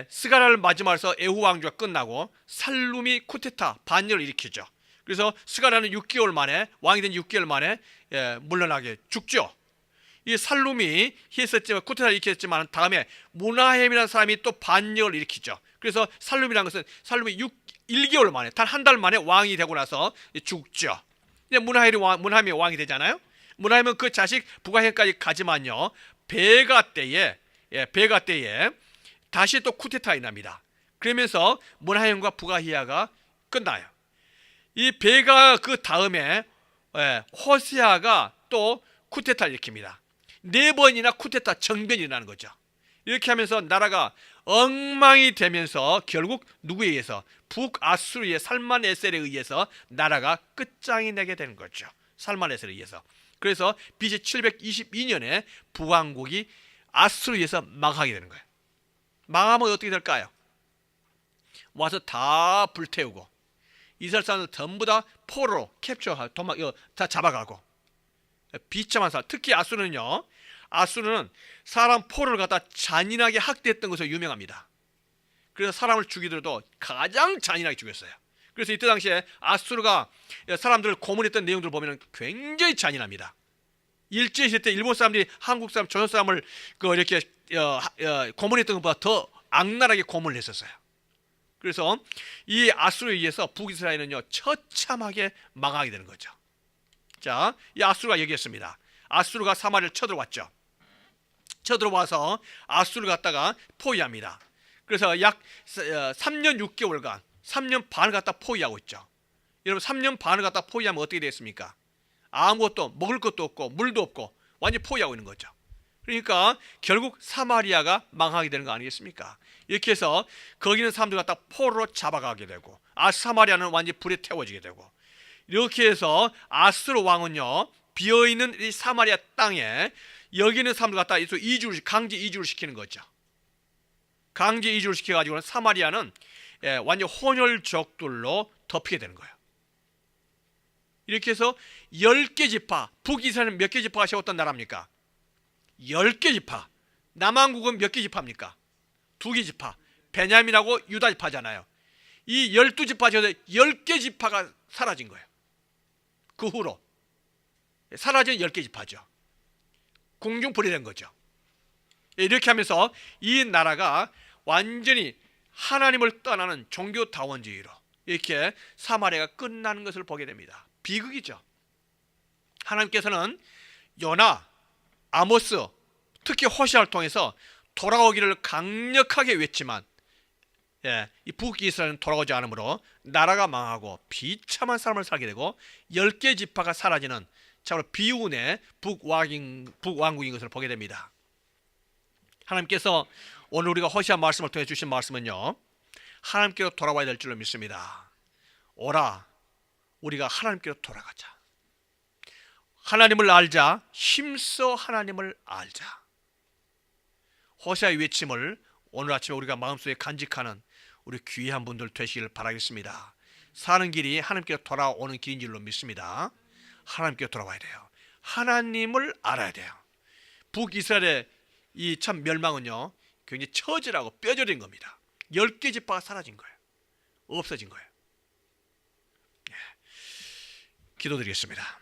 스가랴를 마지막으로 에후 왕조가 끝나고 살룸이 쿠데타 반열을 일으키죠. 그래서 스가랴는 6개월 만에 왕이 된 6개월 만에 물러나게 죽죠. 이 살룸이 했었지만 쿠데타를 일으켰지만 다음에 무나헴이라는 사람이 또 반열을 일으키죠. 그래서 살룸이라는 것은 살룸이 1개월 만에 단 한 달 만에 왕이 되고 나서 죽죠. 이제 무나헴이 왕이 되잖아요. 무나헴은 그 자식 부가현까지 가지만요. 베가 때에 다시 또 쿠데타가 납니다. 그러면서 무나헴과 부가히야가 끝나요. 이 베가 그 다음에 호세아가 또 쿠데타를 일으킵니다. 4번이나 쿠데타 정변이 일어나는 거죠. 이렇게 하면서 나라가 엉망이 되면서 결국 누구에 의해서 북아수르의 살만에셀에 의해서 나라가 끝장이 나게 되는 거죠. 살만에셀에 의해서. 그래서 BC 722년에 북왕국이 아수르에 의해서 망하게 되는 거예요. 망하면 어떻게 될까요? 와서 다 불태우고 이스라엘 사람들 전부 다 포로로 캡처하고 다 잡아가고 비참한 사람. 특히 아수르는요. 아수르는 사람 포로를 갖다 잔인하게 학대했던 것으로 유명합니다. 그래서 사람을 죽이더라도 가장 잔인하게 죽였어요. 그래서 이때 당시에 아수르가 사람들을 고문했던 내용들을 보면 굉장히 잔인합니다. 일제시대 때 일본 사람들이 한국 사람, 조선 사람을 이렇게 고문했던 것보다 더 악랄하게 고문을 했었어요. 그래서 이 아수르에 의해서 북이스라엘은요 처참하게 망하게 되는 거죠. 자, 이 아수르가 얘기했습니다. 아수르가 사마리아를 쳐들어왔죠. 쳐들어와서 아수르를 갖다가 포위합니다. 그래서 약 3년 6개월간 3년 반을 갖다 포위하고 있죠. 여러분 3년 반을 갖다 포위하면 어떻게 되겠습니까? 아무것도 먹을 것도 없고 물도 없고 완전히 포위하고 있는 거죠. 그러니까 결국 사마리아가 망하게 되는 거 아니겠습니까? 이렇게 해서 거기 있는 사람들 갖다 포로로 잡아가게 되고 사마리아는 완전히 불에 태워지게 되고 이렇게 해서 아수르 왕은요 비어있는 이 사마리아 땅에 여기 있는 사람들 갖다 강제 이주를 시키는 거죠. 강제 이주를 시켜가지고는 사마리아는 완전 혼혈족들로 덮이게 되는 거예요. 이렇게 해서 10개 지파, 북이스라엘은 몇 개 지파가 세웠던 나라입니까? 10개 지파. 남한국은 몇 개 지파입니까? 2개 지파. 베냐민하고 유다 지파잖아요. 이 12지파 중에서 10개 지파가 사라진 거예요. 그 후로 사라진 10개 지파죠. 공중분리된 거죠. 이렇게 하면서 이 나라가 완전히 하나님을 떠나는 종교다원주의로 이렇게 사마리아가 끝나는 것을 보게 됩니다. 비극이죠. 하나님께서는 요나, 아모스, 특히 호시아를 통해서 돌아오기를 강력하게 외치만 이 북이스라엘은 돌아오지 않으므로 나라가 망하고 비참한 삶을 살게 되고 10개 지파가 사라지는 참으로 비운의 북왕국인 것을 보게 됩니다. 하나님께서 오늘 우리가 호시아 말씀을 통해 주신 말씀은요 하나님께로 돌아와야 될 줄로 믿습니다. 오라 우리가 하나님께로 돌아가자. 하나님을 알자. 힘써 하나님을 알자. 호시아의 외침을 오늘 아침에 우리가 마음속에 간직하는 우리 귀한 분들 되시길 바라겠습니다. 사는 길이 하나님께로 돌아오는 길인 줄로 믿습니다. 하나님께로 돌아와야 돼요. 하나님을 알아야 돼요. 북이스라엘의 이 참 멸망은요 굉장히 처절하고 뼈저린 겁니다. 10개 지파가 사라진 거예요. 없어진 거예요. 기도드리겠습니다.